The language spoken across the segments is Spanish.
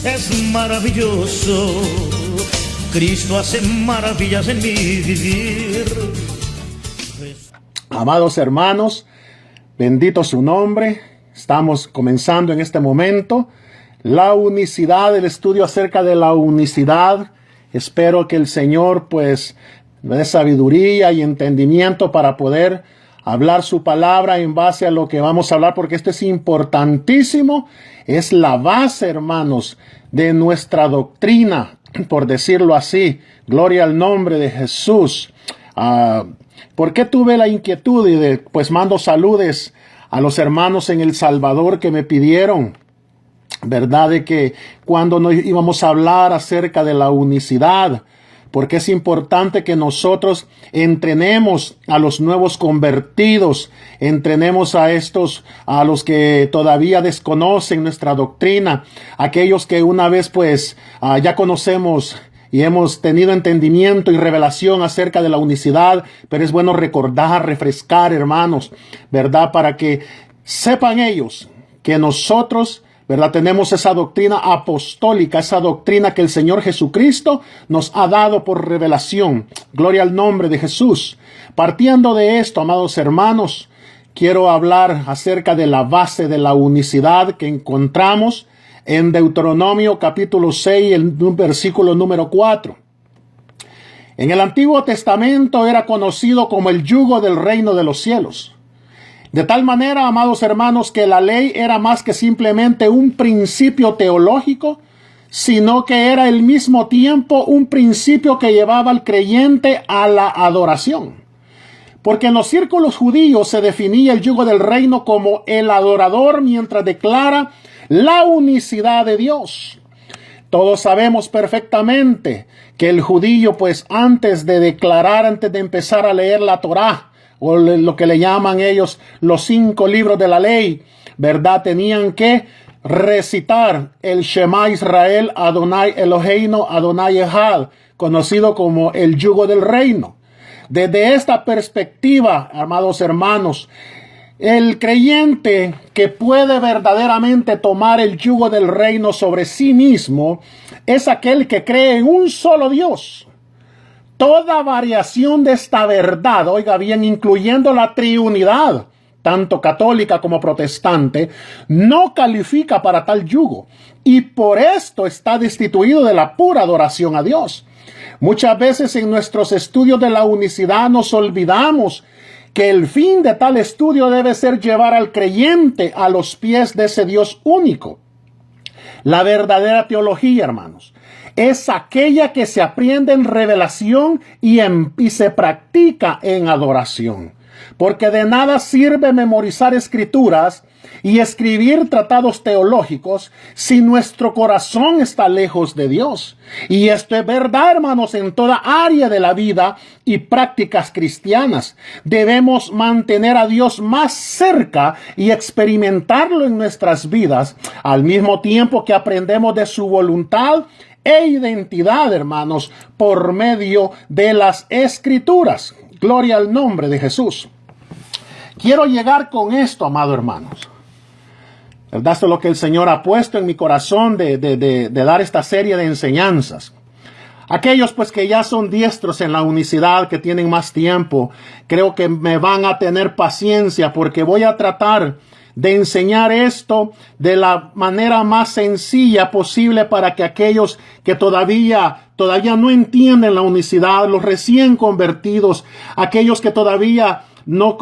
es maravilloso. Cristo hace maravillas en mi vivir. Amados hermanos, bendito su nombre. Estamos comenzando en este momento la unicidad, el estudio acerca de la unicidad. Espero que el Señor pues me dé sabiduría y entendimiento para poder hablar su palabra en base a lo que vamos a hablar, porque esto es importantísimo. Es la base, hermanos, de nuestra doctrina, por decirlo así. Gloria al nombre de Jesús. ¿Por qué tuve la inquietud? Y pues mando saludes a los hermanos en El Salvador que me pidieron, ¿verdad? De que cuando nos íbamos a hablar acerca de la unicidad, porque es importante que nosotros entrenemos a los nuevos convertidos, entrenemos a los que todavía desconocen nuestra doctrina, aquellos que una vez pues ya conocemos y hemos tenido entendimiento y revelación acerca de la unicidad, pero es bueno recordar, refrescar, hermanos, ¿verdad? Para que sepan ellos que nosotros, ¿verdad?, tenemos esa doctrina apostólica, esa doctrina que el Señor Jesucristo nos ha dado por revelación. Gloria al nombre de Jesús. Partiendo de esto, amados hermanos, quiero hablar acerca de la base de la unicidad que encontramos en Deuteronomio capítulo 6, el versículo número 4. En el Antiguo Testamento era conocido como el yugo del reino de los cielos. De tal manera, amados hermanos, que la ley era más que simplemente un principio teológico, sino que era al mismo tiempo un principio que llevaba al creyente a la adoración. Porque en los círculos judíos se definía el yugo del reino como el adorador mientras declara la unicidad de Dios. Todos sabemos perfectamente que el judío, pues antes de empezar a leer la Torá, o lo que le llaman ellos los 5 libros de la ley, ¿verdad?, tenían que recitar el Shema Israel, Adonai Eloheinu, Adonai Echad, conocido como el yugo del reino. Desde esta perspectiva, amados hermanos, el creyente que puede verdaderamente tomar el yugo del reino sobre sí mismo es aquel que cree en un solo Dios. Toda variación de esta verdad, oiga bien, incluyendo la triunidad, tanto católica como protestante, no califica para tal yugo, y por esto está destituido de la pura adoración a Dios. Muchas veces en nuestros estudios de la unicidad nos olvidamos que el fin de tal estudio debe ser llevar al creyente a los pies de ese Dios único. La verdadera teología, hermanos, es aquella que se aprende en revelación y se practica en adoración. Porque de nada sirve memorizar escrituras y escribir tratados teológicos si nuestro corazón está lejos de Dios. Y esto es verdad, hermanos, en toda área de la vida y prácticas cristianas. Debemos mantener a Dios más cerca y experimentarlo en nuestras vidas, al mismo tiempo que aprendemos de su voluntad e identidad, hermanos, por medio de las Escrituras. Gloria al nombre de Jesús. Quiero llegar con esto, amados hermanos. ¿Verdad? Esto es lo que el Señor ha puesto en mi corazón de dar esta serie de enseñanzas. Aquellos pues que ya son diestros en la unicidad, que tienen más tiempo, creo que me van a tener paciencia porque voy a tratar de enseñar esto de la manera más sencilla posible para que aquellos que todavía no entienden la unicidad, los recién convertidos, aquellos que todavía no,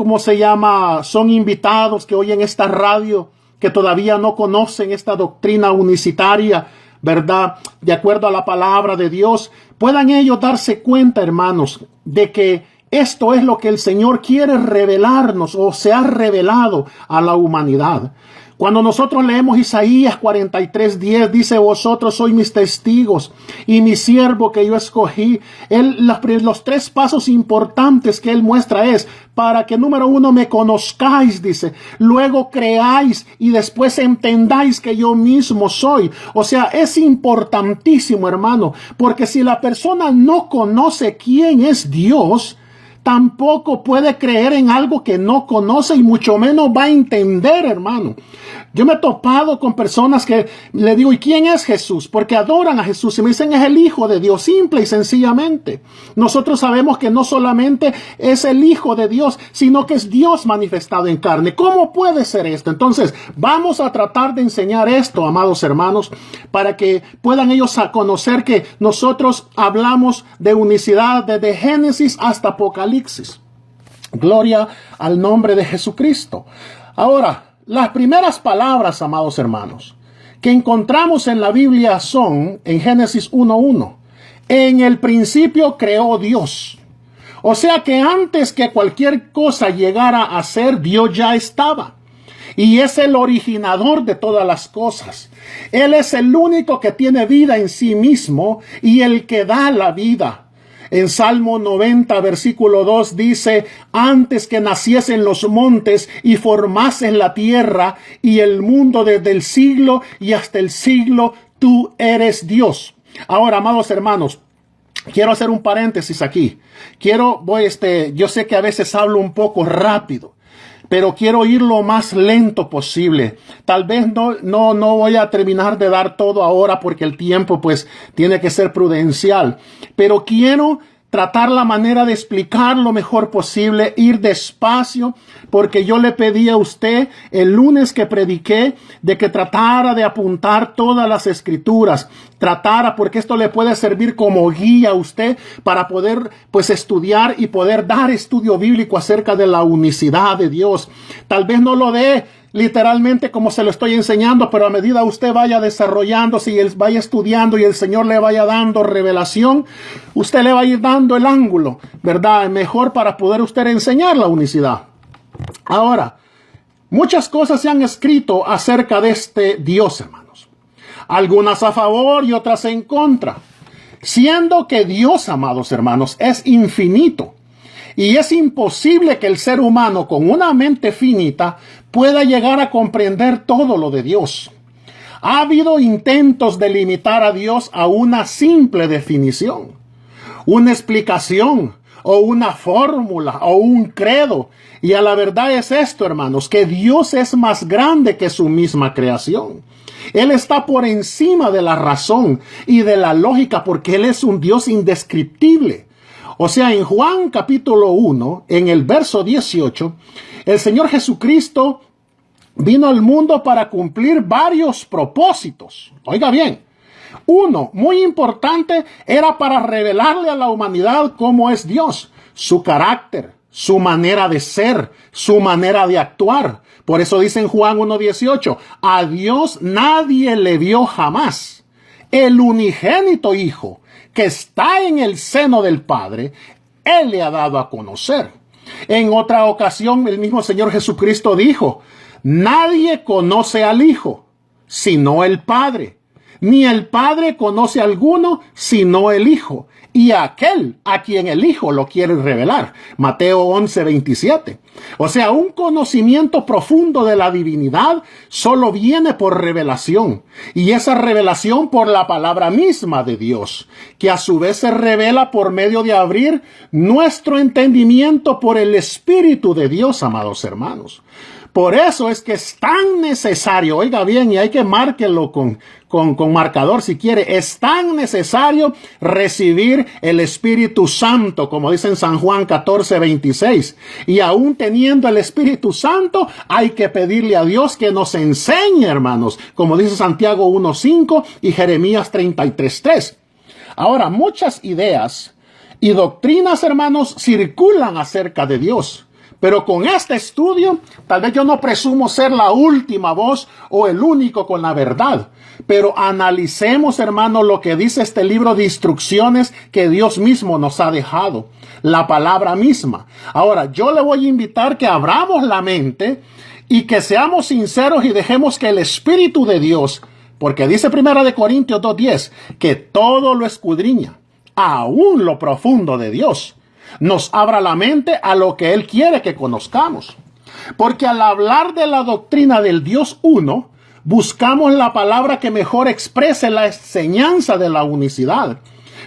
son invitados que oyen esta radio, que todavía no conocen esta doctrina unicitaria, ¿verdad?, de acuerdo a la palabra de Dios, puedan ellos darse cuenta, hermanos, de que esto es lo que el Señor quiere revelarnos o se ha revelado a la humanidad. Cuando nosotros leemos Isaías 43:10, dice: vosotros sois mis testigos y mi siervo que yo escogí. Los 3 pasos importantes que él muestra es para que, número 1, me conozcáis, dice, luego creáis y después entendáis que yo mismo soy. O sea, es importantísimo, hermano, porque si la persona no conoce quién es Dios, tampoco puede creer en algo que no conoce y mucho menos va a entender, hermano. Yo me he topado con personas que le digo, ¿y quién es Jesús? Porque adoran a Jesús y me dicen, es el Hijo de Dios, simple y sencillamente. Nosotros sabemos que no solamente es el Hijo de Dios, sino que es Dios manifestado en carne. ¿Cómo puede ser esto? Entonces, vamos a tratar de enseñar esto, amados hermanos, para que puedan ellos a conocer que nosotros hablamos de unicidad desde Génesis hasta Apocalipsis. Gloria al nombre de Jesucristo. Ahora, las primeras palabras, amados hermanos, que encontramos en la Biblia son en Génesis 1:1. En el principio creó Dios. O sea que antes que cualquier cosa llegara a ser, Dios ya estaba. Y es el originador de todas las cosas. Él es el único que tiene vida en sí mismo y el que da la vida. En Salmo 90, versículo 2 dice, antes que naciesen los montes y formasen la tierra y el mundo desde el siglo y hasta el siglo, tú eres Dios. Ahora, amados hermanos, quiero hacer un paréntesis aquí. Yo sé que a veces hablo un poco rápido, pero quiero ir lo más lento posible. Tal vez no voy a terminar de dar todo ahora porque el tiempo pues tiene que ser prudencial. Pero quiero tratar la manera de explicar lo mejor posible, ir despacio, porque yo le pedí a usted el lunes que prediqué de que tratara de apuntar todas las escrituras, porque esto le puede servir como guía a usted para poder pues estudiar y poder dar estudio bíblico acerca de la unicidad de Dios. Tal vez no lo dé literalmente como se lo estoy enseñando, pero a medida usted vaya desarrollándose y él vaya estudiando y el Señor le vaya dando revelación, usted le va a ir dando el ángulo, ¿verdad? Mejor para poder usted enseñar la unicidad. Ahora, muchas cosas se han escrito acerca de este Dios, hermanos. Algunas a favor y otras en contra. Siendo que Dios, amados hermanos, es infinito. Y es imposible que el ser humano con una mente finita pueda llegar a comprender todo lo de Dios. Ha habido intentos de limitar a Dios a una simple definición, una explicación o una fórmula o un credo. Y a la verdad es esto, hermanos, que Dios es más grande que su misma creación. Él está por encima de la razón y de la lógica porque Él es un Dios indescriptible. O sea, en Juan capítulo 1, en el verso 18, el Señor Jesucristo vino al mundo para cumplir varios propósitos. Oiga bien, uno, muy importante, era para revelarle a la humanidad cómo es Dios, su carácter, su manera de ser, su manera de actuar. Por eso dice en Juan 1:18, a Dios nadie le vio jamás. El unigénito Hijo, que está en el seno del Padre, Él le ha dado a conocer. En otra ocasión, el mismo Señor Jesucristo dijo, nadie conoce al Hijo, sino el Padre. Ni el Padre conoce a alguno, sino el Hijo, y a aquel a quien el Hijo lo quiere revelar. Mateo 11:27. O sea, un conocimiento profundo de la divinidad solo viene por revelación. Y esa revelación por la palabra misma de Dios, que a su vez se revela por medio de abrir nuestro entendimiento por el Espíritu de Dios, amados hermanos. Por eso es que es tan necesario, oiga bien, y hay que márquelo con marcador si quiere, es tan necesario recibir el Espíritu Santo, como dice en San Juan 14:26. Y aún teniendo el Espíritu Santo, hay que pedirle a Dios que nos enseñe, hermanos, como dice Santiago 1:5 y Jeremías 33:3. Ahora, muchas ideas y doctrinas, hermanos, circulan acerca de Dios. Pero con este estudio, tal vez yo no presumo ser la última voz o el único con la verdad. Pero analicemos, hermano, lo que dice este libro de instrucciones que Dios mismo nos ha dejado. La palabra misma. Ahora, yo le voy a invitar que abramos la mente y que seamos sinceros y dejemos que el Espíritu de Dios, porque dice 1 Corintios 2:10, que todo lo escudriña, aún lo profundo de Dios, nos abra la mente a lo que Él quiere que conozcamos. Porque al hablar de la doctrina del Dios uno, buscamos la palabra que mejor exprese la enseñanza de la unicidad.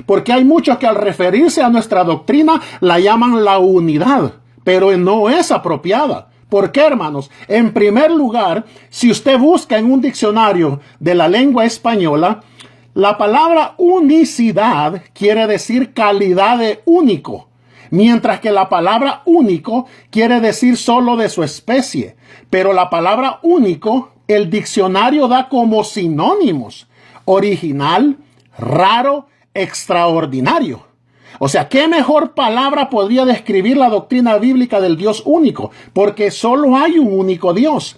Porque hay muchos que al referirse a nuestra doctrina la llaman la unidad, pero no es apropiada. ¿Por qué, hermanos? En primer lugar, si usted busca en un diccionario de la lengua española, la palabra unicidad quiere decir calidad de único, mientras que la palabra único quiere decir solo de su especie. Pero la palabra único, el diccionario da como sinónimos: original, raro, extraordinario. O sea, ¿qué mejor palabra podría describir la doctrina bíblica del Dios único? Porque solo hay un único Dios.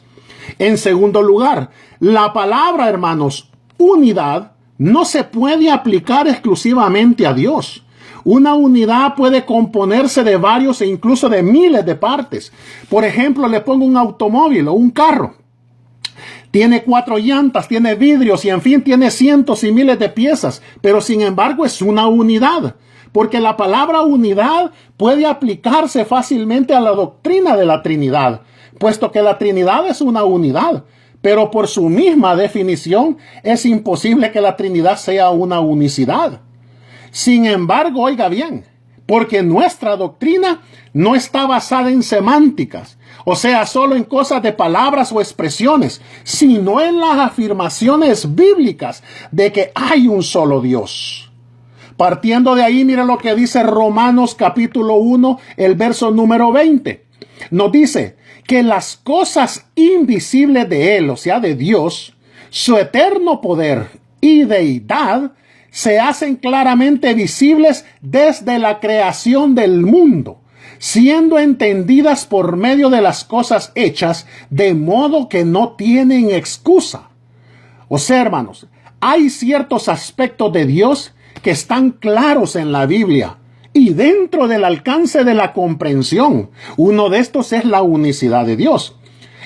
En segundo lugar, la palabra, hermanos, unidad, no se puede aplicar exclusivamente a Dios. Una unidad puede componerse de varios e incluso de miles de partes. Por ejemplo, le pongo un automóvil o un carro. Tiene 4 llantas, tiene vidrios y en fin, tiene cientos y miles de piezas. Pero sin embargo es una unidad. Porque la palabra unidad puede aplicarse fácilmente a la doctrina de la Trinidad, puesto que la Trinidad es una unidad. Pero por su misma definición es imposible que la Trinidad sea una unicidad. Sin embargo, oiga bien, porque nuestra doctrina no está basada en semánticas, o sea, solo en cosas de palabras o expresiones, sino en las afirmaciones bíblicas de que hay un solo Dios. Partiendo de ahí, mire lo que dice Romanos capítulo 1, el verso número 20. Nos dice que las cosas invisibles de Él, o sea, de Dios, su eterno poder y deidad, se hacen claramente visibles desde la creación del mundo, siendo entendidas por medio de las cosas hechas, de modo que no tienen excusa. O sea, hermanos, hay ciertos aspectos de Dios que están claros en la Biblia y dentro del alcance de la comprensión. Uno de estos es la unicidad de Dios.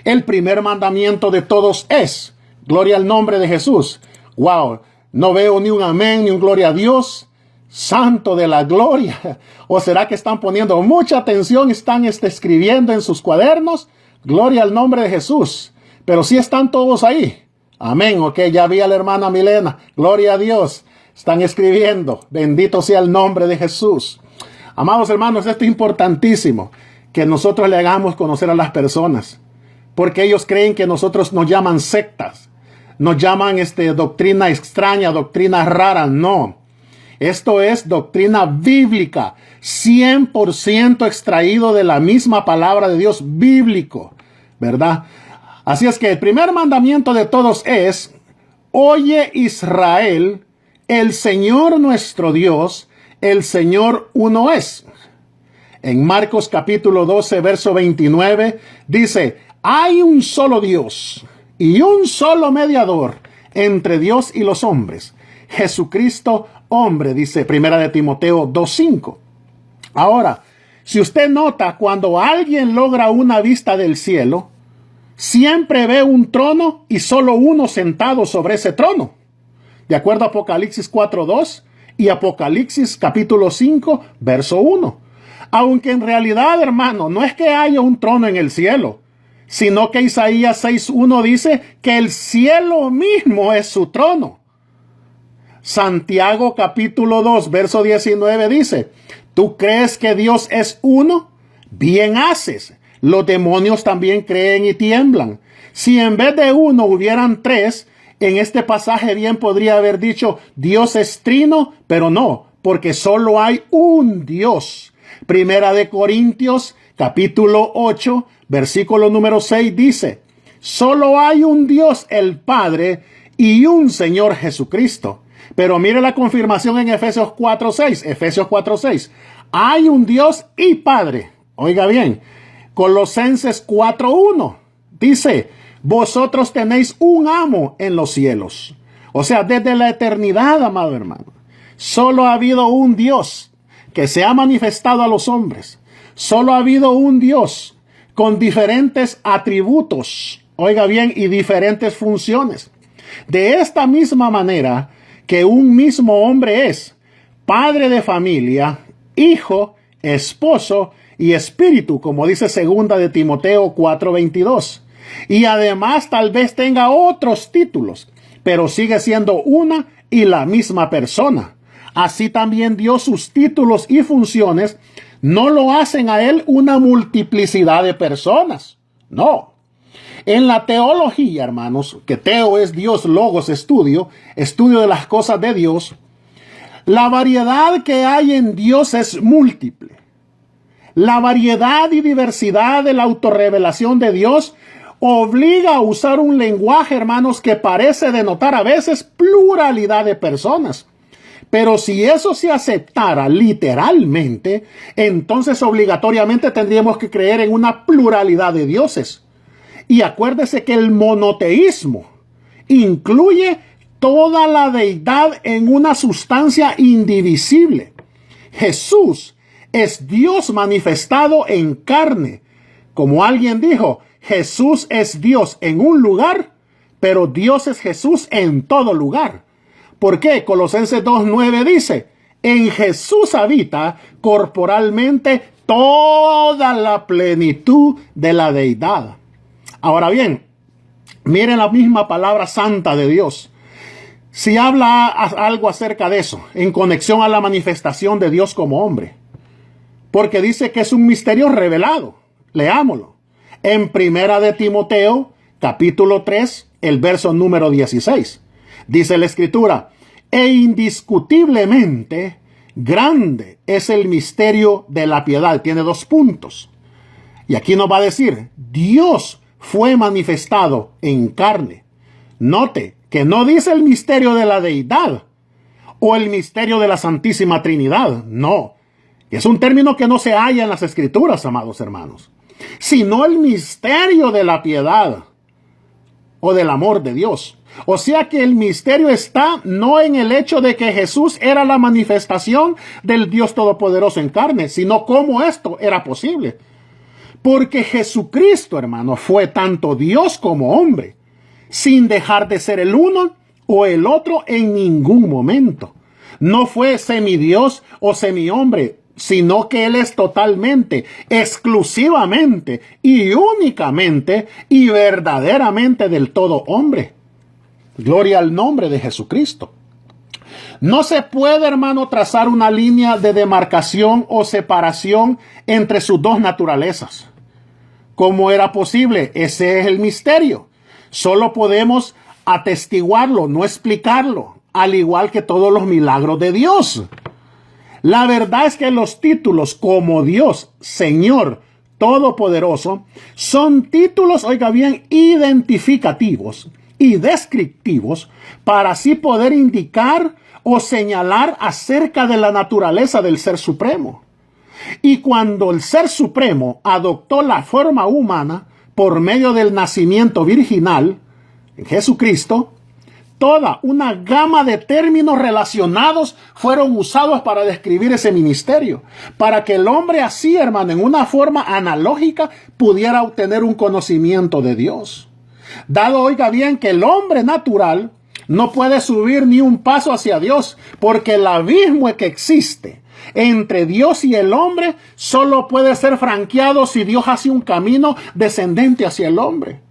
El primer mandamiento de todos es: gloria al nombre de Jesús. Wow, no veo ni un amén ni un gloria a Dios, santo de la gloria. ¿O será que están poniendo mucha atención, están escribiendo en sus cuadernos? Gloria al nombre de Jesús. Pero sí están todos ahí. Amén, ok, ya vi a la hermana Milena. Gloria a Dios. Están escribiendo: bendito sea el nombre de Jesús. Amados hermanos, esto es importantísimo, que nosotros le hagamos conocer a las personas, porque ellos creen que nosotros nos llaman sectas, nos llaman doctrina extraña, doctrina rara. No, esto es doctrina bíblica, 100% extraído de la misma palabra de Dios, bíblico, ¿verdad? Así es que el primer mandamiento de todos es: oye Israel, el Señor nuestro Dios, el Señor uno es. En Marcos capítulo 12, verso 29, dice: hay un solo Dios y un solo mediador entre Dios y los hombres, Jesucristo hombre, dice Primera de Timoteo 2:5. Ahora, si usted nota, cuando alguien logra una vista del cielo, siempre ve un trono y solo uno sentado sobre ese trono. De acuerdo a Apocalipsis 4:2 y Apocalipsis capítulo 5, verso 1. Aunque en realidad, hermano, no es que haya un trono en el cielo, sino que Isaías 6:1 dice que el cielo mismo es su trono. Santiago capítulo 2, verso 19 dice: ¿tú crees que Dios es uno? Bien haces. Los demonios también creen y tiemblan. Si en vez de uno hubieran 3, en este pasaje bien podría haber dicho Dios es trino, pero no, porque solo hay un Dios. Primera de Corintios, capítulo 8, versículo número 6 dice: solo hay un Dios, el Padre, y un Señor Jesucristo. Pero mire la confirmación en Efesios 4:6. Efesios 4:6. Hay un Dios y Padre. Oiga bien, Colosenses 4:1 dice: vosotros tenéis un amo en los cielos. O sea, desde la eternidad, amado hermano, solo ha habido un Dios que se ha manifestado a los hombres. Solo ha habido un Dios con diferentes atributos, oiga bien, y diferentes funciones. De esta misma manera que un mismo hombre es padre de familia, hijo, esposo y espíritu, como dice segunda de Timoteo 4:22. Y además tal vez tenga otros títulos, pero sigue siendo una y la misma persona. así también Dios sus títulos y funciones no lo hacen a él una multiplicidad de personas. No. En la teología, hermanos, que teo es Dios, logos, estudio de las cosas de Dios, la variedad que hay en Dios es múltiple. La variedad y diversidad de la autorrevelación de Dios obliga a usar un lenguaje, hermanos, que parece denotar a veces pluralidad de personas. Pero si eso se aceptara literalmente, entonces obligatoriamente tendríamos que creer en una pluralidad de dioses. Y acuérdese que el monoteísmo incluye toda la deidad en una sustancia indivisible. Jesús es Dios manifestado en carne. Como alguien dijo, Jesús es Dios en un lugar, pero Dios es Jesús en todo lugar. ¿Por qué? Colosenses 2:9 dice, en Jesús habita corporalmente toda la plenitud de la deidad. Ahora bien, miren la misma palabra santa de Dios. Si habla algo acerca de eso, en conexión a la manifestación de Dios como hombre, porque dice que es un misterio revelado. Leámoslo. En Primera de Timoteo, capítulo 3, el verso número 16. Dice la Escritura, e indiscutiblemente grande es el misterio de la piedad. Tiene 2 puntos. Y aquí nos va a decir, Dios fue manifestado en carne. Note que no dice el misterio de la deidad o el misterio de la Santísima Trinidad. No. Es un término que no se halla en las Escrituras, amados hermanos, sino el misterio de la piedad o del amor de Dios. O sea que el misterio está no en el hecho de que Jesús era la manifestación del Dios Todopoderoso en carne, sino cómo esto era posible. Porque Jesucristo, hermano, fue tanto Dios como hombre, sin dejar de ser el uno o el otro en ningún momento. No fue semidios o semihombre, sino que Él es totalmente, exclusivamente y únicamente y verdaderamente del todo hombre. Gloria al nombre de Jesucristo. No se puede, hermano, trazar una línea de demarcación o separación entre sus dos naturalezas. ¿Cómo era posible? Ese es el misterio. Solo podemos atestiguarlo, no explicarlo, al igual que todos los milagros de Dios. La verdad es que los títulos como Dios, Señor, Todopoderoso, son títulos, oiga bien, identificativos y descriptivos para así poder indicar o señalar acerca de la naturaleza del Ser Supremo. Y cuando el Ser Supremo adoptó la forma humana por medio del nacimiento virginal, en Jesucristo, toda una gama de términos relacionados fueron usados para describir ese ministerio, para que el hombre así, hermano, en una forma analógica, pudiera obtener un conocimiento de Dios. Dado, oiga bien, que el hombre natural no puede subir ni un paso hacia Dios, porque el abismo que existe entre Dios y el hombre solo puede ser franqueado si Dios hace un camino descendente hacia el hombre.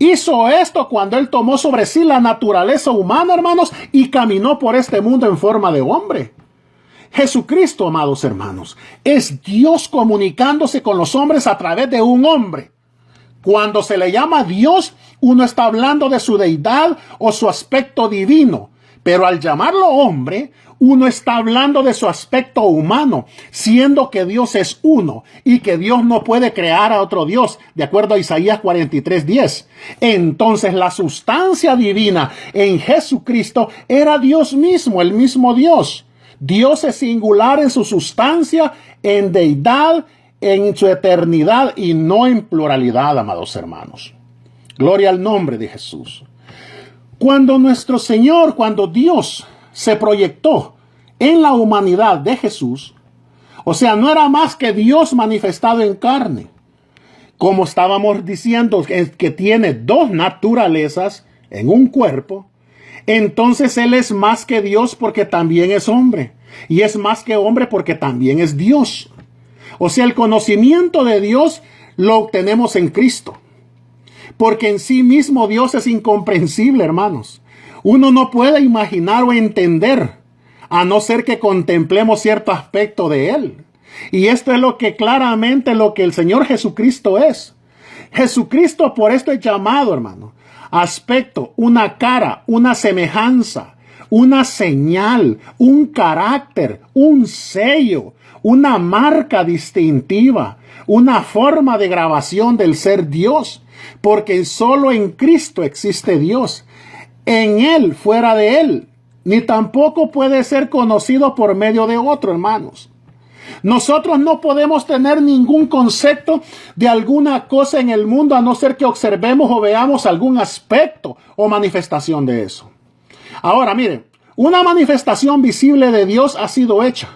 Hizo esto cuando Él tomó sobre sí la naturaleza humana, hermanos, y caminó por este mundo en forma de hombre. Jesucristo, amados hermanos, es Dios comunicándose con los hombres a través de un hombre. Cuando se le llama Dios, uno está hablando de su deidad o su aspecto divino, pero al llamarlo hombre, uno está hablando de su aspecto humano, siendo que Dios es uno y que Dios no puede crear a otro Dios, de acuerdo a Isaías 43:10. Entonces la sustancia divina en Jesucristo era Dios mismo, el mismo Dios. Dios es singular en su sustancia, en deidad, en su eternidad y no en pluralidad, amados hermanos. Gloria al nombre de Jesús. Cuando nuestro Señor, cuando Dios se proyectó en la humanidad de Jesús, o sea, no era más que Dios manifestado en carne. Como estábamos diciendo, que tiene 2 naturalezas en un cuerpo, entonces Él es más que Dios porque también es hombre. Y es más que hombre porque también es Dios. O sea, el conocimiento de Dios lo obtenemos en Cristo. Porque en sí mismo Dios es incomprensible, hermanos. Uno no puede imaginar o entender a no ser que contemplemos cierto aspecto de Él. Y esto es claramente lo que el Señor Jesucristo es. Jesucristo por esto es llamado, hermano, aspecto, una cara, una semejanza, una señal, un carácter, un sello, una marca distintiva, una forma de grabación del ser Dios, porque solo en Cristo existe Dios. En Él, fuera de Él, ni tampoco puede ser conocido por medio de otro, hermanos. Nosotros no podemos tener ningún concepto de alguna cosa en el mundo a no ser que observemos o veamos algún aspecto o manifestación de eso. Ahora, miren, una manifestación visible de Dios ha sido hecha.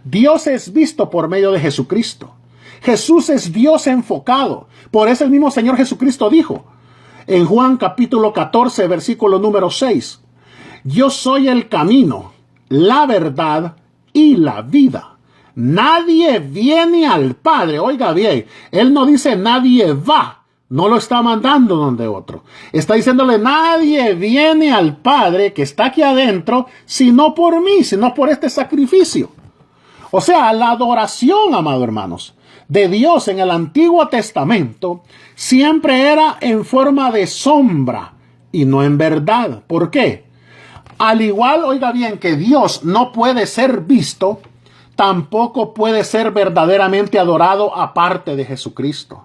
Dios es visto por medio de Jesucristo. Jesús es Dios enfocado. Por eso el mismo Señor Jesucristo dijo en Juan capítulo 14, versículo número 6, yo soy el camino, la verdad y la vida. Nadie viene al Padre. Oiga bien, Él no dice nadie va. No lo está mandando donde otro. Está diciéndole nadie viene al Padre que está aquí adentro, sino por mí, sino por este sacrificio. O sea, la adoración, amados hermanos, de Dios en el Antiguo Testamento siempre era en forma de sombra y no en verdad. ¿Por qué? Al igual, oiga bien, que Dios no puede ser visto, tampoco puede ser verdaderamente adorado aparte de Jesucristo.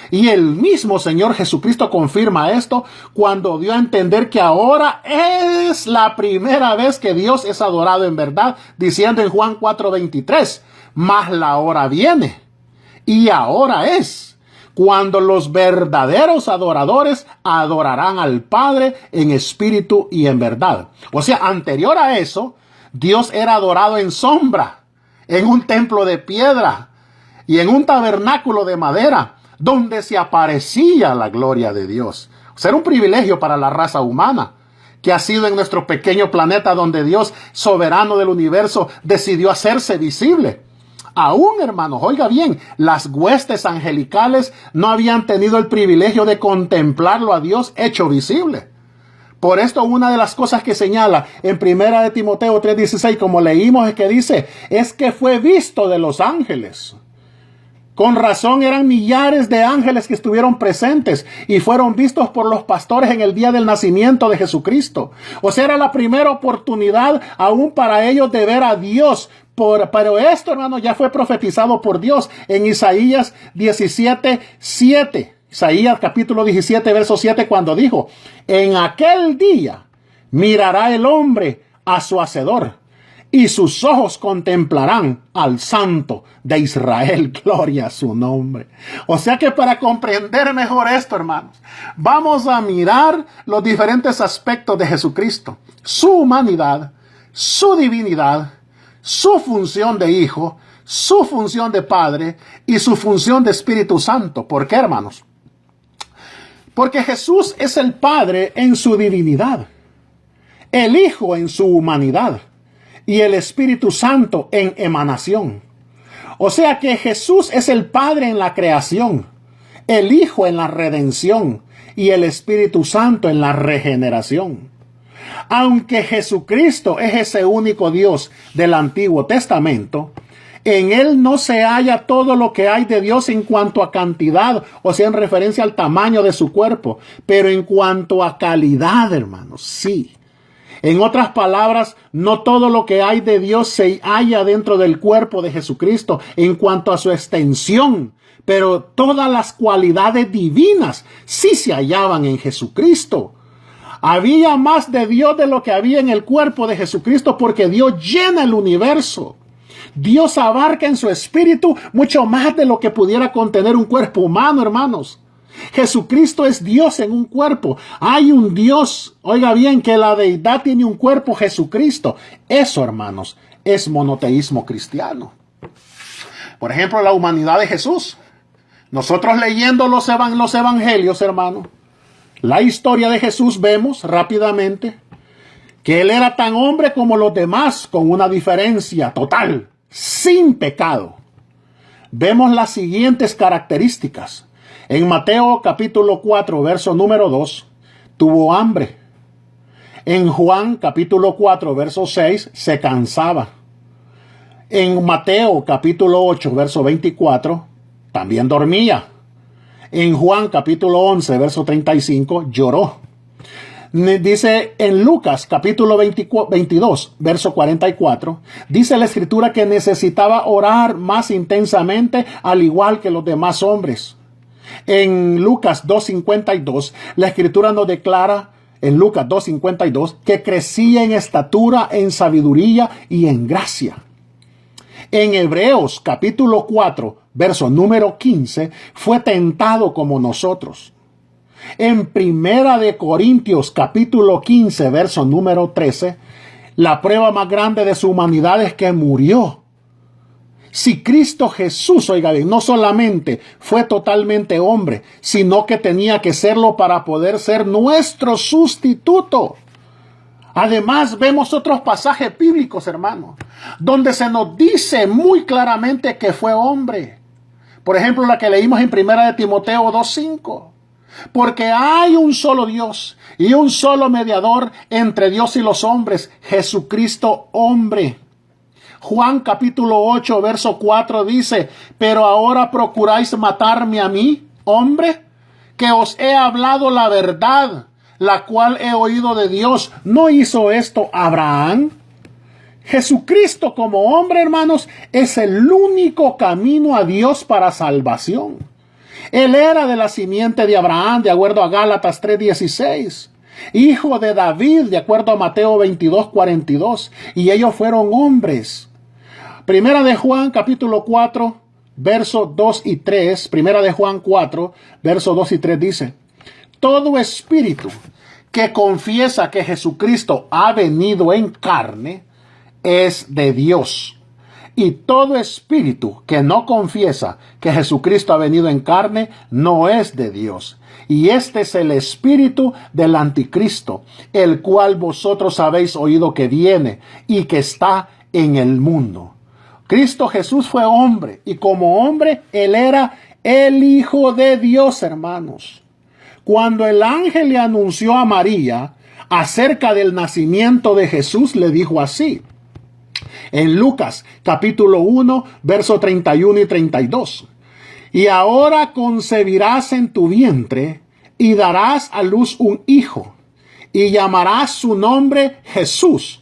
Y el mismo Señor Jesucristo confirma esto cuando dio a entender que ahora es la primera vez que Dios es adorado en verdad, diciendo en Juan 4:23, mas la hora viene y ahora es cuando los verdaderos adoradores adorarán al Padre en espíritu y en verdad. O sea, anterior a eso, Dios era adorado en sombra, en un templo de piedra y en un tabernáculo de madera, donde se aparecía la gloria de Dios. O sea, era un privilegio para la raza humana, que ha sido en nuestro pequeño planeta donde Dios, soberano del universo, decidió hacerse visible. Aún, hermanos, oiga bien, las huestes angelicales no habían tenido el privilegio de contemplarlo a Dios hecho visible. Por esto, una de las cosas que señala en 1 de Timoteo 3:16, como leímos, es que dice, es que fue visto de los ángeles. Con razón eran millares de ángeles que estuvieron presentes y fueron vistos por los pastores en el día del nacimiento de Jesucristo. O sea, era la primera oportunidad aún para ellos de ver a Dios. Pero esto, hermano, ya fue profetizado por Dios en Isaías 17:7. Isaías capítulo 17, verso 7, cuando dijo, en aquel día mirará el hombre a su hacedor, y sus ojos contemplarán al Santo de Israel. Gloria a su nombre. O sea que para comprender mejor esto, hermanos, vamos a mirar los diferentes aspectos de Jesucristo. Su humanidad, su divinidad, su función de Hijo, su función de Padre y su función de Espíritu Santo. ¿Por qué, hermanos? Porque Jesús es el Padre en su divinidad, el Hijo en su humanidad, y el Espíritu Santo en emanación. O sea que Jesús es el Padre en la creación, el Hijo en la redención y el Espíritu Santo en la regeneración. Aunque Jesucristo es ese único Dios del Antiguo Testamento, en Él no se halla todo lo que hay de Dios en cuanto a cantidad, o sea, en referencia al tamaño de su cuerpo, pero en cuanto a calidad, hermanos, sí. En otras palabras, no todo lo que hay de Dios se halla dentro del cuerpo de Jesucristo en cuanto a su extensión, pero todas las cualidades divinas sí se hallaban en Jesucristo. Había más de Dios de lo que había en el cuerpo de Jesucristo porque Dios llena el universo. Dios abarca en su espíritu mucho más de lo que pudiera contener un cuerpo humano, hermanos. Jesucristo es Dios en un cuerpo. Hay un Dios, oiga bien, que la deidad tiene un cuerpo, Jesucristo. Eso, hermanos, es monoteísmo cristiano. Por ejemplo, la humanidad de Jesús. Nosotros leyendo los evangelios, hermano, la historia de Jesús, vemos rápidamente que Él era tan hombre como los demás, con una diferencia total, sin pecado. Vemos las siguientes características. En Mateo capítulo 4, verso número 2, tuvo hambre. En Juan capítulo 4, verso 6, se cansaba. En Mateo capítulo 8, verso 24, también dormía. En Juan capítulo 11, verso 35, lloró. Dice en Lucas capítulo 22, verso 44, dice la escritura que necesitaba orar más intensamente al igual que los demás hombres. En Lucas 2:52, la escritura nos declara en Lucas 2:52 que crecía en estatura, en sabiduría y en gracia. En Hebreos capítulo 4, verso número 15, fue tentado como nosotros. En Primera de Corintios capítulo 15, verso número 13, la prueba más grande de su humanidad es que murió. Si Cristo Jesús, oiga bien, no solamente fue totalmente hombre, sino que tenía que serlo para poder ser nuestro sustituto. Además, vemos otros pasajes bíblicos, hermanos, donde se nos dice muy claramente que fue hombre. Por ejemplo, la que leímos en Primera de Timoteo 2:5. Porque hay un solo Dios y un solo mediador entre Dios y los hombres, Jesucristo hombre. Juan capítulo 8, verso 4 dice, pero ahora procuráis matarme a mí, hombre, que os he hablado la verdad, la cual he oído de Dios. ¿No hizo esto Abraham? Jesucristo como hombre, hermanos, es el único camino a Dios para salvación. Él era de la simiente de Abraham, de acuerdo a Gálatas 3:16. Hijo de David, de acuerdo a Mateo 22:42. Y ellos fueron hombres. Primera de Juan, capítulo 4, versos 2 y 3. Primera de Juan 4, versos 2 y 3 dice, todo espíritu que confiesa que Jesucristo ha venido en carne es de Dios. Y todo espíritu que no confiesa que Jesucristo ha venido en carne no es de Dios. Y este es el espíritu del anticristo, el cual vosotros habéis oído que viene y que está en el mundo. Cristo Jesús fue hombre y como hombre él era el Hijo de Dios, hermanos. Cuando el ángel le anunció a María acerca del nacimiento de Jesús, le dijo así. En Lucas capítulo 1, verso 31 y 32. Y ahora concebirás en tu vientre y darás a luz un hijo y llamarás su nombre Jesús.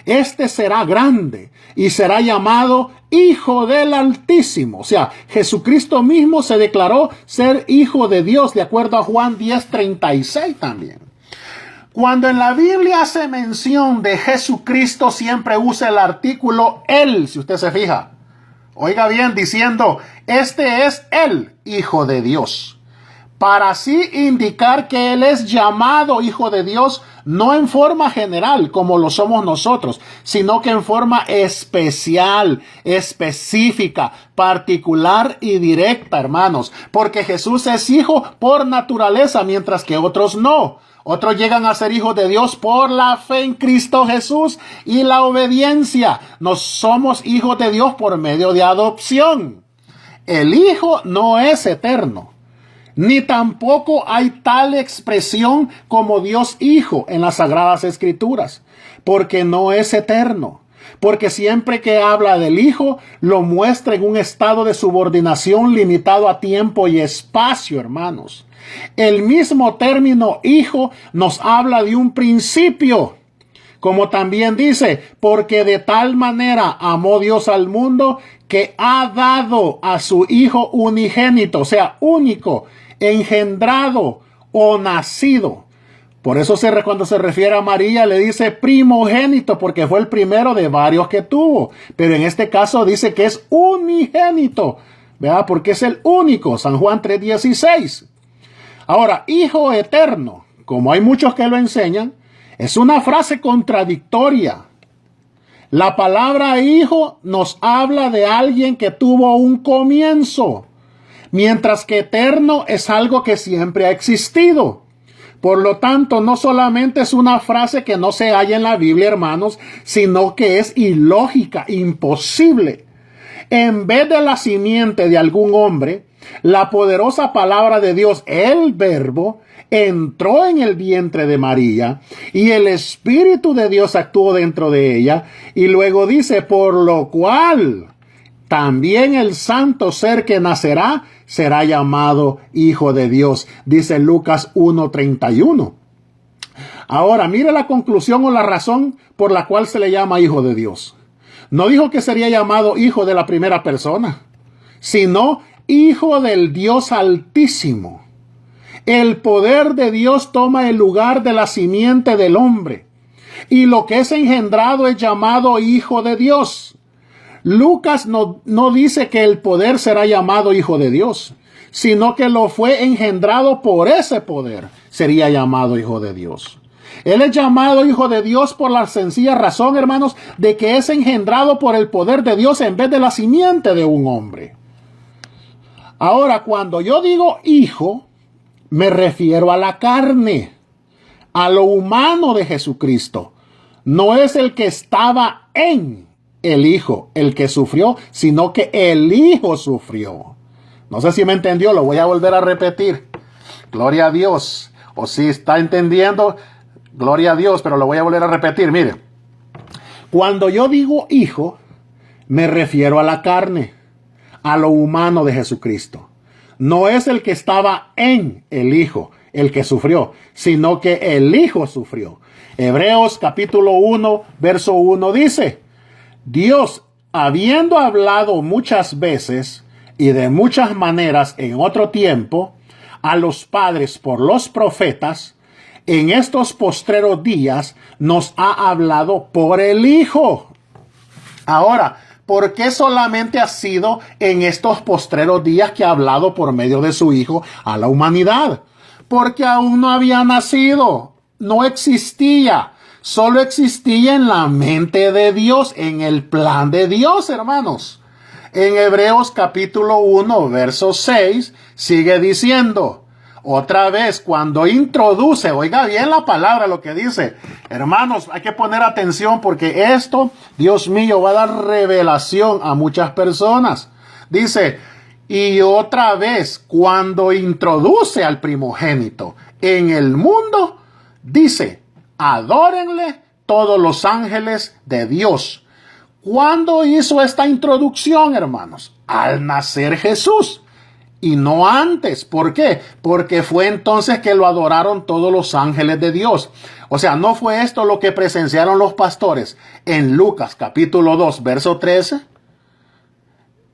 Este será grande y será llamado Hijo del Altísimo. O sea, Jesucristo mismo se declaró ser Hijo de Dios, de acuerdo a Juan 10:36 también. Cuando en la Biblia hace mención de Jesucristo, siempre usa el artículo Él, si usted se fija. Oiga bien, diciendo, este es el Hijo de Dios. Para así indicar que Él es llamado Hijo de Dios, no en forma general, como lo somos nosotros, sino que en forma especial, específica, particular y directa, hermanos. Porque Jesús es hijo por naturaleza, mientras que otros no. Otros llegan a ser hijos de Dios por la fe en Cristo Jesús y la obediencia. No somos hijos de Dios por medio de adopción. El Hijo no es eterno, ni tampoco hay tal expresión como Dios Hijo en las Sagradas Escrituras, porque no es eterno. Porque siempre que habla del Hijo, lo muestra en un estado de subordinación limitado a tiempo y espacio, hermanos. El mismo término hijo nos habla de un principio, como también dice, porque de tal manera amó Dios al mundo que ha dado a su Hijo unigénito, o sea, único, engendrado o nacido. Por eso cuando se refiere a María le dice primogénito, porque fue el primero de varios que tuvo. Pero en este caso dice que es unigénito, ¿verdad? Porque es el único, San Juan 3:16. Ahora, hijo eterno, como hay muchos que lo enseñan, es una frase contradictoria. La palabra hijo nos habla de alguien que tuvo un comienzo, mientras que eterno es algo que siempre ha existido. Por lo tanto, no solamente es una frase que no se halla en la Biblia, hermanos, sino que es ilógica, imposible. En vez de la simiente de algún hombre, la poderosa palabra de Dios, el Verbo, entró en el vientre de María y el Espíritu de Dios actuó dentro de ella. Y luego dice, por lo cual también el santo ser que nacerá será llamado Hijo de Dios, dice Lucas 1:31. Ahora, mire la conclusión o la razón por la cual se le llama Hijo de Dios. No dijo que sería llamado Hijo de la primera persona, sino Hijo del Dios Altísimo. El poder de Dios toma el lugar de la simiente del hombre, y lo que es engendrado es llamado Hijo de Dios. Lucas no dice que el poder será llamado Hijo de Dios, sino que lo fue engendrado por ese poder, sería llamado Hijo de Dios. Él es llamado Hijo de Dios por la sencilla razón, hermanos, de que es engendrado por el poder de Dios en vez de la simiente de un hombre. Ahora, cuando yo digo hijo, me refiero a la carne, a lo humano de Jesucristo. No es el que estaba en el Hijo el que sufrió, sino que el Hijo sufrió. No sé si me entendió, lo voy a volver a repetir. Gloria a Dios. O si está entendiendo, gloria a Dios, pero lo voy a volver a repetir. Mire, cuando yo digo hijo, me refiero a la carne, a lo humano de Jesucristo. No es el que estaba en el Hijo el que sufrió, sino que el Hijo sufrió. Hebreos capítulo 1, verso 1 dice, Dios, habiendo hablado muchas veces y de muchas maneras en otro tiempo a los padres por los profetas, en estos postreros días nos ha hablado por el Hijo. Ahora, ¿por qué solamente ha sido en estos postreros días que ha hablado por medio de su Hijo a la humanidad? Porque aún no había nacido, no existía, solo existía en la mente de Dios, en el plan de Dios, hermanos. En Hebreos capítulo 1, verso 6, sigue diciendo, otra vez, cuando introduce, oiga bien la palabra, lo que dice. Hermanos, hay que poner atención porque esto, Dios mío, va a dar revelación a muchas personas. Dice, y otra vez, cuando introduce al primogénito en el mundo, dice, adórenle todos los ángeles de Dios. ¿Cuándo hizo esta introducción, hermanos? Al nacer Jesús. Y no antes. ¿Por qué? Porque fue entonces que lo adoraron todos los ángeles de Dios. O sea, ¿no fue esto lo que presenciaron los pastores en Lucas capítulo 2, verso 13?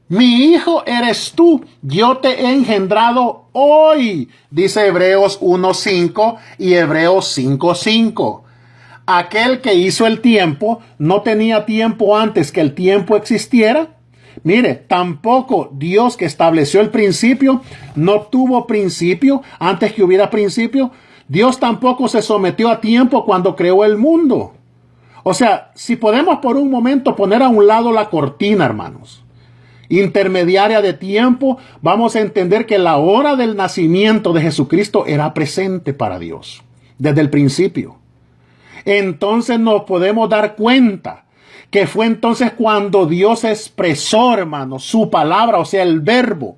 Mi hijo eres tú, yo te he engendrado hoy, dice Hebreos 1:5 y Hebreos 5:5. Aquel que hizo el tiempo no tenía tiempo antes que el tiempo existiera. Mire, tampoco Dios que estableció el principio no tuvo principio antes que hubiera principio. Dios tampoco se sometió a tiempo cuando creó el mundo. O sea, si podemos por un momento poner a un lado la cortina, hermanos, intermediaria de tiempo, vamos a entender que la hora del nacimiento de Jesucristo era presente para Dios desde el principio. Entonces nos podemos dar cuenta que fue entonces cuando Dios expresó, hermano, su palabra, o sea, el verbo,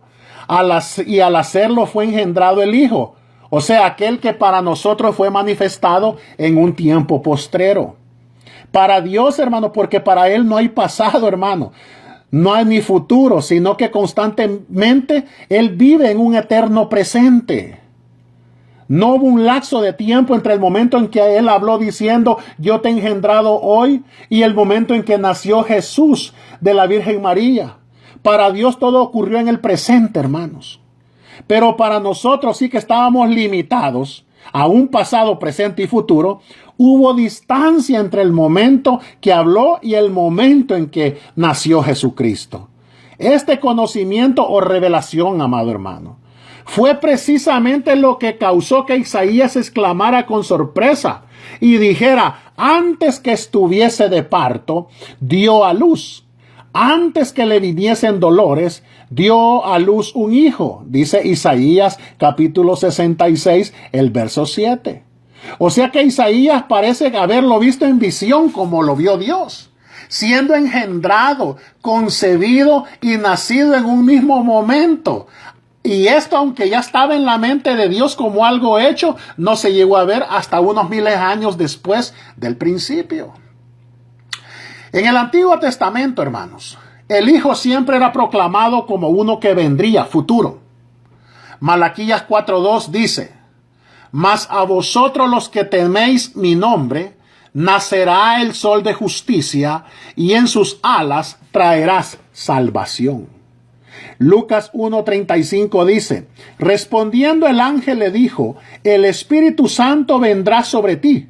y al hacerlo fue engendrado el Hijo, o sea, aquel que para nosotros fue manifestado en un tiempo postrero. Para Dios, hermano, porque para Él no hay pasado, hermano, no hay ni futuro, sino que constantemente Él vive en un eterno presente. No hubo un lapso de tiempo entre el momento en que Él habló diciendo, yo te he engendrado hoy, y el momento en que nació Jesús de la Virgen María. Para Dios todo ocurrió en el presente, hermanos. Pero para nosotros sí que estábamos limitados a un pasado, presente y futuro. Hubo distancia entre el momento que habló y el momento en que nació Jesucristo. Este conocimiento o revelación, amado hermano, fue precisamente lo que causó que Isaías exclamara con sorpresa y dijera, antes que estuviese de parto, dio a luz. Antes que le viniesen dolores, dio a luz un hijo, dice Isaías capítulo 66, el verso 7. O sea que Isaías parece haberlo visto en visión como lo vio Dios, siendo engendrado, concebido y nacido en un mismo momento. Y esto, aunque ya estaba en la mente de Dios como algo hecho, no se llegó a ver hasta unos miles de años después del principio. En el Antiguo Testamento, hermanos, el Hijo siempre era proclamado como uno que vendría, futuro. Malaquías 4:2 dice: mas a vosotros los que teméis mi nombre, nacerá el sol de justicia, y en sus alas traerás salvación. Lucas 1:35 dice: respondiendo el ángel le dijo, el Espíritu Santo vendrá sobre ti,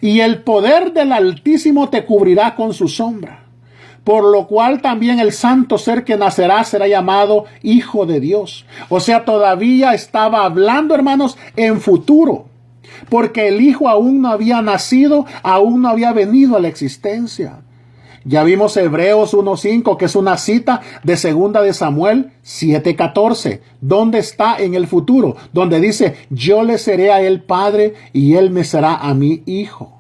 y el poder del Altísimo te cubrirá con su sombra. Por lo cual también el santo ser que nacerá será llamado Hijo de Dios. O sea, todavía estaba hablando, hermanos, en futuro, porque el Hijo aún no había nacido, aún no había venido a la existencia. Ya vimos Hebreos 1:5, que es una cita de 2 de Samuel 7:14, donde está en el futuro, donde dice: yo le seré a él padre y él me será a mí hijo.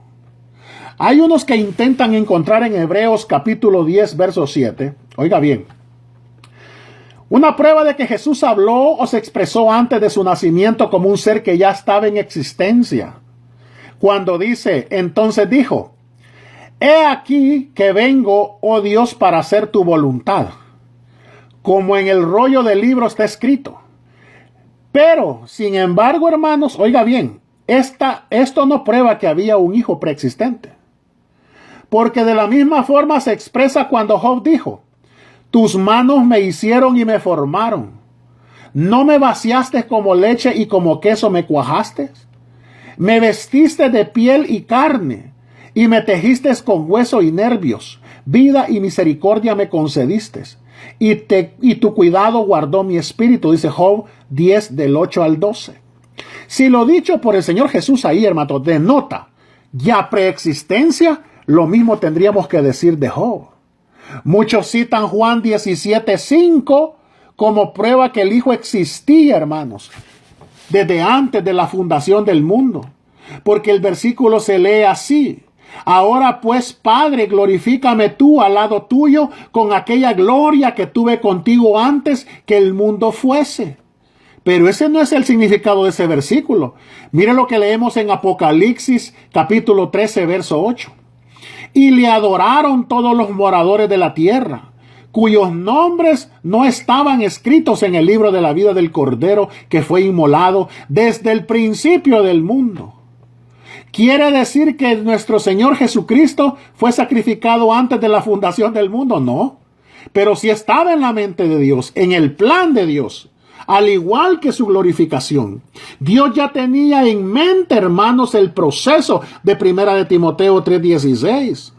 Hay unos que intentan encontrar en Hebreos capítulo 10, verso 7, oiga bien, una prueba de que Jesús habló o se expresó antes de su nacimiento como un ser que ya estaba en existencia. Cuando dice: entonces dijo, he aquí que vengo, oh Dios, para hacer tu voluntad, como en el rollo del libro está escrito. Pero, sin embargo, hermanos, oiga bien, esto no prueba que había un hijo preexistente. Porque de la misma forma se expresa cuando Job dijo: tus manos me hicieron y me formaron. ¿No me vaciaste como leche y como queso me cuajaste? Me vestiste de piel y carne, y me tejiste con hueso y nervios. Vida y misericordia me concediste, y tu cuidado guardó mi espíritu, dice Job 10, del 8 al 12. Si lo dicho por el Señor Jesús ahí, hermano, denota ya preexistencia, lo mismo tendríamos que decir de Job. Muchos citan Juan 17:5 como prueba que el Hijo existía, hermanos, desde antes de la fundación del mundo. Porque el versículo se lee así: ahora pues, Padre, glorifícame tú al lado tuyo con aquella gloria que tuve contigo antes que el mundo fuese. Pero ese no es el significado de ese versículo. Mire lo que leemos en Apocalipsis capítulo 13, verso 8. Y le adoraron todos los moradores de la tierra, cuyos nombres no estaban escritos en el libro de la vida del Cordero que fue inmolado desde el principio del mundo. ¿Quiere decir que nuestro Señor Jesucristo fue sacrificado antes de la fundación del mundo? No. Pero sí estaba en la mente de Dios, en el plan de Dios. Al igual que su glorificación. Dios ya tenía en mente, hermanos, el proceso de 1 de Timoteo 3:16.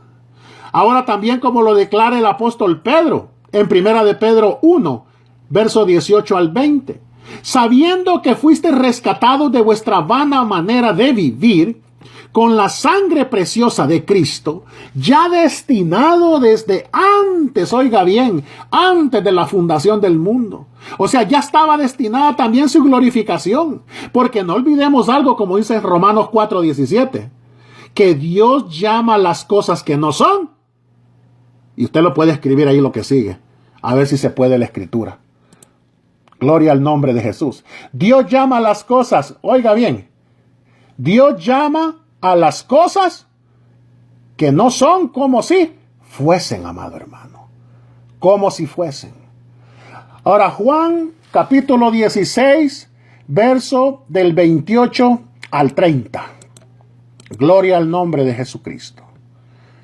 Ahora también, como lo declara el apóstol Pedro en 1 de Pedro 1, verso 18 al 20. Sabiendo que fuiste rescatados de vuestra vana manera de vivir, con la sangre preciosa de Cristo, ya destinado desde antes, oiga bien, antes de la fundación del mundo. O sea, ya estaba destinada también su glorificación. Porque no olvidemos algo, como dice en Romanos 4:17, que Dios llama las cosas que no son. Y usted lo puede escribir ahí lo que sigue. A ver si se puede la escritura. Gloria al nombre de Jesús. Dios llama las cosas, oiga bien, Dios llama a las cosas que no son como si fuesen, amado hermano. Como si fuesen. Ahora, Juan capítulo 16, verso del 28 al 30. Gloria al nombre de Jesucristo,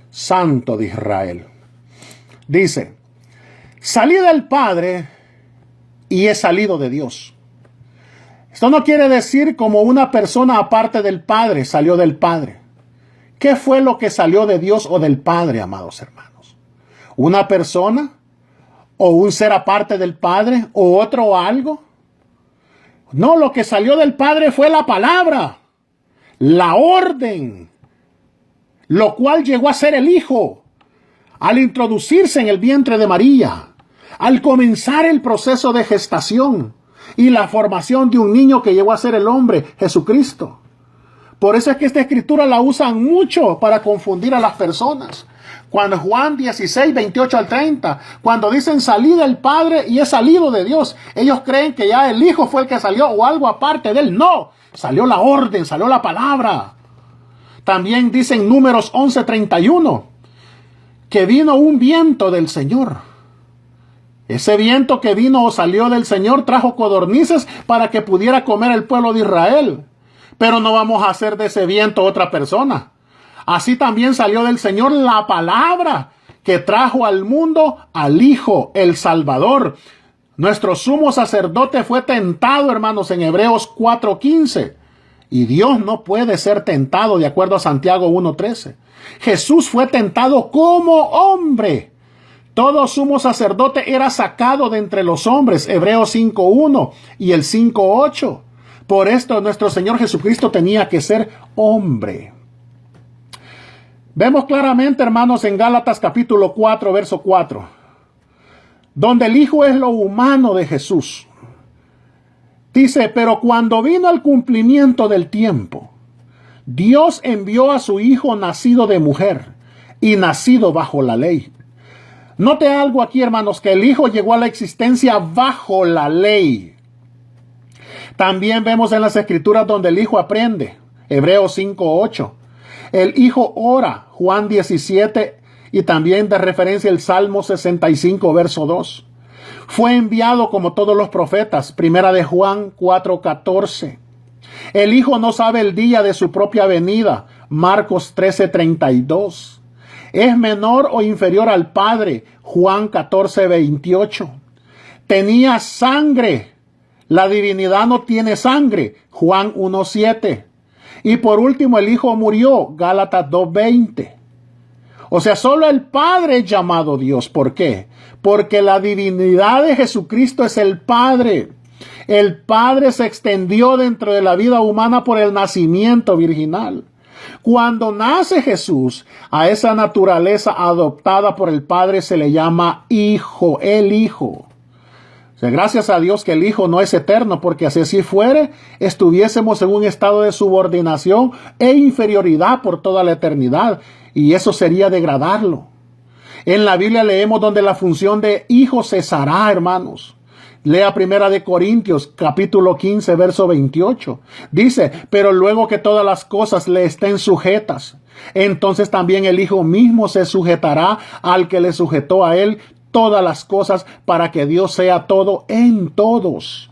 Santo de Israel. Dice: salí del Padre y he salido de Dios. Esto no quiere decir como una persona aparte del Padre salió del Padre. ¿Qué fue lo que salió de Dios o del Padre, amados hermanos? ¿Una persona? ¿O un ser aparte del Padre? ¿O otro o algo? No, lo que salió del Padre fue la palabra, la orden, lo cual llegó a ser el Hijo al introducirse en el vientre de María, al comenzar el proceso de gestación y la formación de un niño que llegó a ser el hombre, Jesucristo. Por eso es que esta escritura la usan mucho para confundir a las personas. Cuando Juan 16, 28 al 30, cuando dicen salí del Padre y he salido de Dios, ellos creen que ya el Hijo fue el que salió o algo aparte de él. No, salió la orden, salió la palabra. También dicen Números 11, 31, que vino un viento del Señor. Ese viento que vino o salió del Señor trajo codornices para que pudiera comer el pueblo de Israel. Pero no vamos a hacer de ese viento otra persona. Así también salió del Señor la palabra que trajo al mundo al Hijo, el Salvador. Nuestro sumo sacerdote fue tentado, hermanos, en Hebreos 4:15. Y Dios no puede ser tentado, de acuerdo a Santiago 1:13. Jesús fue tentado como hombre. Todo sumo sacerdote era sacado de entre los hombres, Hebreos 5:1 y el 5:8. Por esto nuestro Señor Jesucristo tenía que ser hombre. Vemos claramente, hermanos, en Gálatas capítulo 4, verso 4, donde el Hijo es lo humano de Jesús. Dice, pero cuando vino el cumplimiento del tiempo, Dios envió a su Hijo nacido de mujer y nacido bajo la ley. Note algo aquí, hermanos, que el Hijo llegó a la existencia bajo la ley. También vemos en las Escrituras donde el Hijo aprende, Hebreos 5:8. El Hijo ora, Juan 17, y también de referencia el Salmo 65, verso 2. Fue enviado como todos los profetas, primera de Juan 4:14. El Hijo no sabe el día de su propia venida, Marcos 13:32. Es menor o inferior al Padre, Juan 14:28. Tenía sangre, la divinidad no tiene sangre, Juan 1:7. Y por último, el Hijo murió, Gálatas 2:20. O sea, solo el Padre es llamado Dios. ¿Por qué? Porque la divinidad de Jesucristo es el Padre. El Padre se extendió dentro de la vida humana por el nacimiento virginal. Cuando nace Jesús, a esa naturaleza adoptada por el Padre se le llama Hijo, el Hijo. Gracias a Dios que el Hijo no es eterno, porque si así fuere, estuviésemos en un estado de subordinación e inferioridad por toda la eternidad, y eso sería degradarlo. En la Biblia leemos donde la función de hijo cesará, hermanos. Lea 1 Corintios, capítulo 15, verso 28. Dice, pero luego que todas las cosas le estén sujetas, entonces también el Hijo mismo se sujetará al que le sujetó a él todas las cosas, para que Dios sea todo en todos.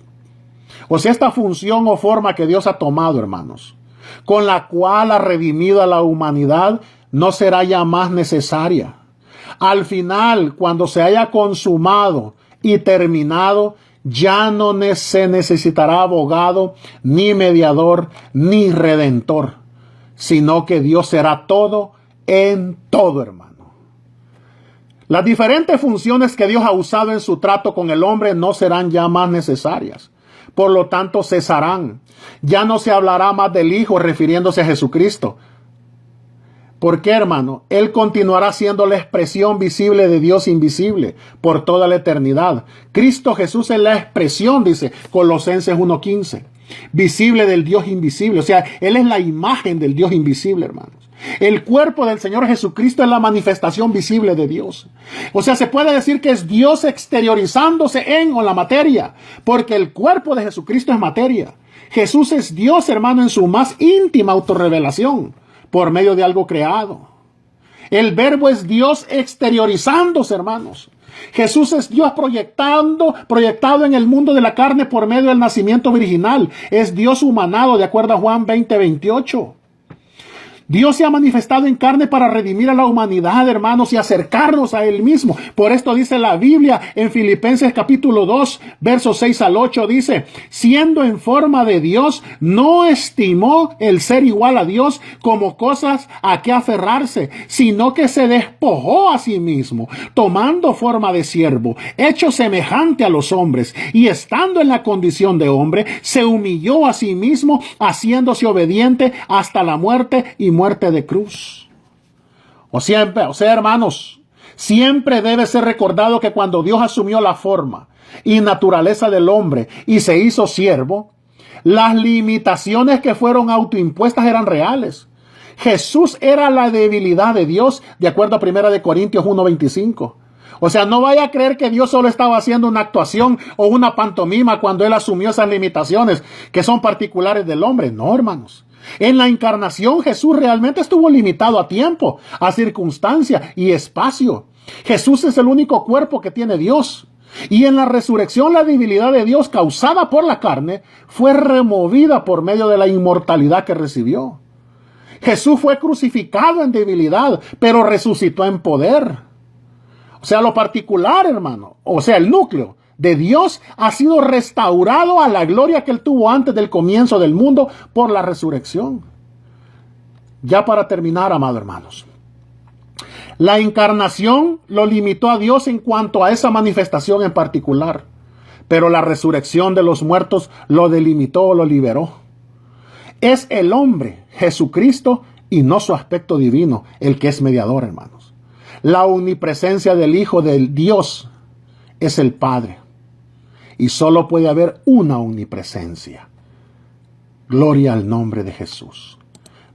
O sea, esta función o forma que Dios ha tomado, hermanos, con la cual ha redimido a la humanidad, no será ya más necesaria. Al final, cuando se haya consumado y terminado, ya no se necesitará abogado, ni mediador, ni redentor, sino que Dios será todo en todo, hermano. Las diferentes funciones que Dios ha usado en su trato con el hombre no serán ya más necesarias. Por lo tanto, cesarán. Ya no se hablará más del Hijo refiriéndose a Jesucristo. ¿Por qué, hermano? Él continuará siendo la expresión visible de Dios invisible por toda la eternidad. Cristo Jesús es la expresión, dice Colosenses 1:15, visible del Dios invisible. O sea, Él es la imagen del Dios invisible, hermanos. El cuerpo del Señor Jesucristo es la manifestación visible de Dios. O sea, se puede decir que es Dios exteriorizándose en la materia, porque el cuerpo de Jesucristo es materia. Jesús es Dios, hermano, en su más íntima autorrevelación, por medio de algo creado. El verbo es Dios exteriorizándose, hermanos. Jesús es Dios proyectado en el mundo de la carne por medio del nacimiento virginal. Es Dios humanado, de acuerdo a Juan 20:28. Dios se ha manifestado en carne para redimir a la humanidad, hermanos, y acercarnos a Él mismo. Por esto dice la Biblia en Filipenses capítulo 2, versos 6 al 8, dice, siendo en forma de Dios, no estimó el ser igual a Dios como cosas a que aferrarse, sino que se despojó a sí mismo, tomando forma de siervo, hecho semejante a los hombres, y estando en la condición de hombre, se humilló a sí mismo, haciéndose obediente hasta la muerte y muerte de cruz. O sea, hermanos, siempre debe ser recordado que cuando Dios asumió la forma y naturaleza del hombre y se hizo siervo, las limitaciones que fueron autoimpuestas eran reales. Jesús era la debilidad de Dios, de acuerdo a 1 Corintios 1:25. O sea, no vaya a creer que Dios solo estaba haciendo una actuación o una pantomima cuando Él asumió esas limitaciones que son particulares del hombre. No, hermanos. En la encarnación Jesús realmente estuvo limitado a tiempo, a circunstancia y espacio. Jesús es el único cuerpo que tiene Dios. Y en la resurrección la debilidad de Dios causada por la carne fue removida por medio de la inmortalidad que recibió. Jesús fue crucificado en debilidad, pero resucitó en poder. O sea, lo particular, hermano, o sea, el núcleo de Dios ha sido restaurado a la gloria que Él tuvo antes del comienzo del mundo por la resurrección. Ya para terminar, amados hermanos, la encarnación lo limitó a Dios en cuanto a esa manifestación en particular, pero la resurrección de los muertos lo delimitó o lo liberó. Es el hombre, Jesucristo, y no su aspecto divino, el que es mediador, hermanos. La omnipresencia del Hijo del Dios es el Padre. Y solo puede haber una omnipresencia. Gloria al nombre de Jesús.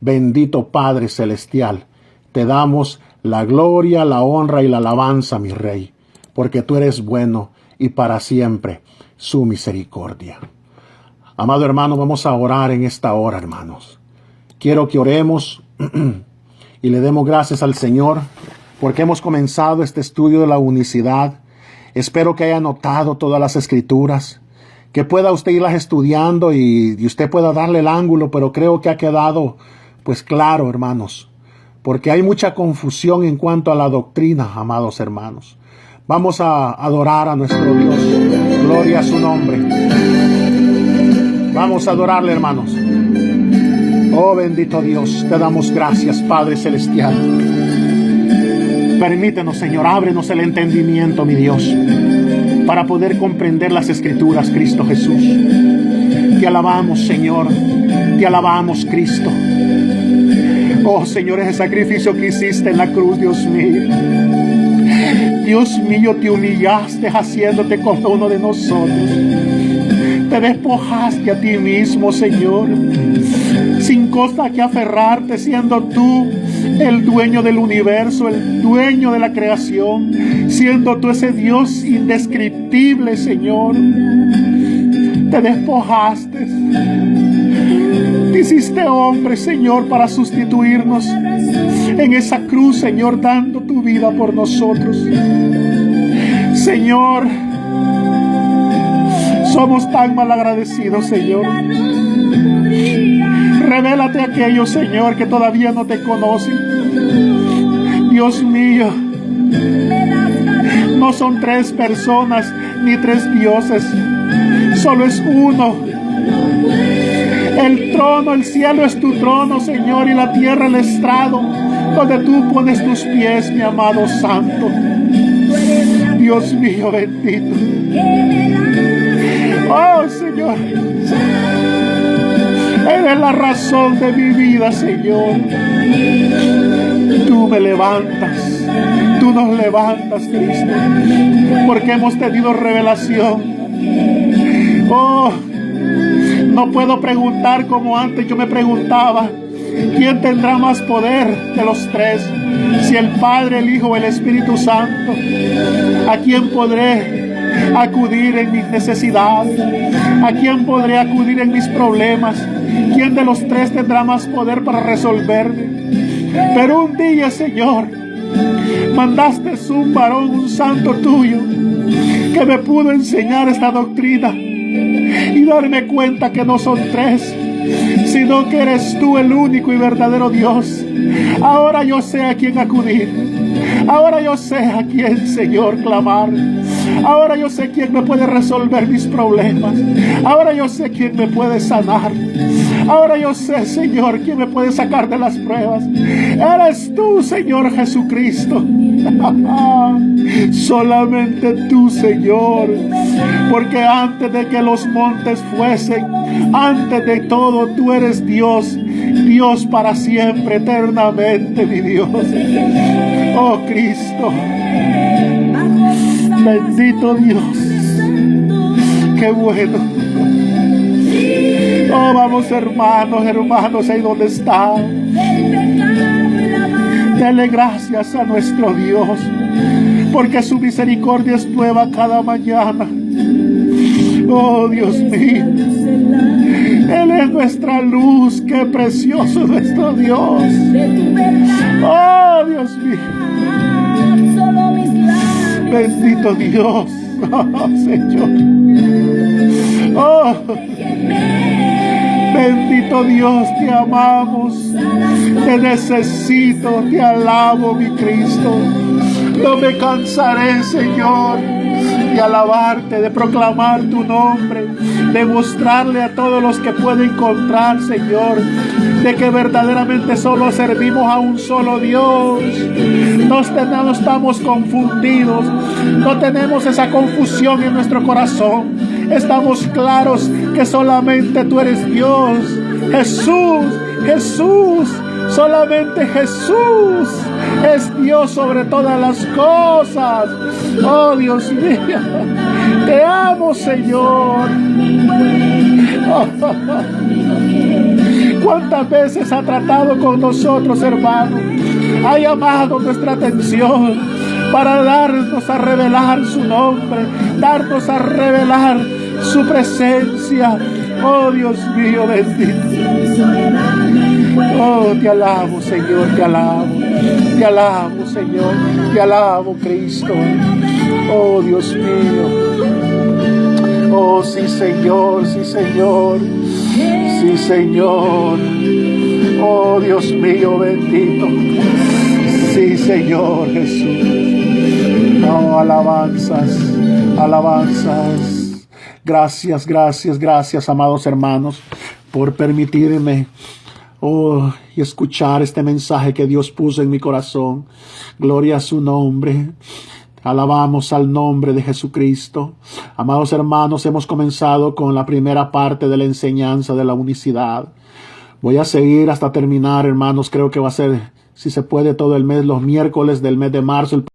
Bendito Padre Celestial, te damos la gloria, la honra y la alabanza, mi Rey, porque tú eres bueno y para siempre su misericordia. Amado hermano, vamos a orar en esta hora, hermanos. Quiero que oremos y le demos gracias al Señor porque hemos comenzado este estudio de la unicidad. Espero que haya notado todas las escrituras, que pueda usted irlas estudiando y usted pueda darle el ángulo, pero creo que ha quedado pues claro, hermanos, porque hay mucha confusión en cuanto a la doctrina, amados hermanos. Vamos a adorar a nuestro Dios. Gloria a su nombre. Vamos a adorarle, hermanos. Oh bendito Dios, te damos gracias, Padre Celestial. Permítenos, Señor, ábrenos el entendimiento, mi Dios, para poder comprender las Escrituras, Cristo Jesús. Te alabamos, Señor, te alabamos, Cristo. Oh, Señor, ese sacrificio que hiciste en la cruz, Dios mío. Dios mío, te humillaste haciéndote como uno de nosotros. Te despojaste a ti mismo, Señor, sin cosa que aferrarte, siendo tú el dueño del universo, el dueño de la creación, siendo tú ese Dios indescriptible, Señor. Te despojaste, te hiciste hombre, Señor, para sustituirnos en esa cruz, Señor, dando tu vida por nosotros. Señor, somos tan mal agradecidos, Señor. Revélate a aquellos, Señor, que todavía no te conocen. Dios mío, no son tres personas ni tres dioses, solo es uno. El trono, el cielo es tu trono, Señor, y la tierra el estrado donde tú pones tus pies, mi amado Santo. Dios mío bendito. Oh, Señor, eres la razón de mi vida, Señor. Tú me levantas, tú nos levantas, Cristo, porque hemos tenido revelación. Oh, no puedo preguntar como antes yo me preguntaba, ¿quién tendrá más poder de los tres? Si el Padre, el Hijo o el Espíritu Santo. ¿A quién podré acudir en mis necesidades? ¿A quién podré acudir en mis problemas? ¿Quién de los tres tendrá más poder para resolverme? Pero un día, Señor, mandaste un varón, un santo tuyo, que me pudo enseñar esta doctrina y darme cuenta que no son tres, sino que eres tú el único y verdadero Dios. Ahora yo sé a quién acudir. Ahora yo sé a quién, Señor, clamar. Ahora yo sé quién me puede resolver mis problemas. Ahora yo sé quién me puede sanar. Ahora yo sé, Señor, quién me puede sacar de las pruebas. Eres tú, Señor Jesucristo. Solamente tú, Señor. Porque antes de que los montes fuesen, antes de todo, tú eres Dios. Dios para siempre, eternamente, mi Dios. Oh, Cristo. Bendito Dios. Qué bueno. Oh, vamos, hermanos, ahí donde está. Dele gracias a nuestro Dios, porque su misericordia es nueva cada mañana. Oh, Dios mío, Él es nuestra luz. Qué precioso es nuestro Dios. Oh, Dios mío, bendito Dios. Oh, Señor. Oh, bendito Dios, te amamos, te necesito, te alabo, mi Cristo. No me cansaré, Señor, de alabarte, de proclamar tu nombre, de mostrarle a todos los que pueden encontrar, Señor, de que verdaderamente solo servimos a un solo Dios. No estamos confundidos, no tenemos esa confusión en nuestro corazón. Estamos claros que solamente tú eres Dios. Jesús, Jesús, solamente Jesús es Dios sobre todas las cosas. Oh, Dios mío, te amo, Señor. ¿Cuántas veces ha tratado con nosotros, hermano? Ha llamado nuestra atención para darnos a revelar su nombre, darnos a revelar su presencia. Oh, Dios mío, bendito. Oh, te alabo, Señor, te alabo. Te alabo, Señor, te alabo, Cristo. Oh, Dios mío. Oh, sí, Señor, sí, Señor. Sí, Señor. Oh, Dios mío, bendito. Sí, Señor Jesús. Oh, alabanzas, alabanzas. Gracias, gracias, gracias, amados hermanos, por permitirme y escuchar este mensaje que Dios puso en mi corazón. Gloria a su nombre. Alabamos al nombre de Jesucristo. Amados hermanos, hemos comenzado con la primera parte de la enseñanza de la unicidad. Voy a seguir hasta terminar, hermanos. Creo que va a ser, si se puede, todo el mes, los miércoles del mes de marzo.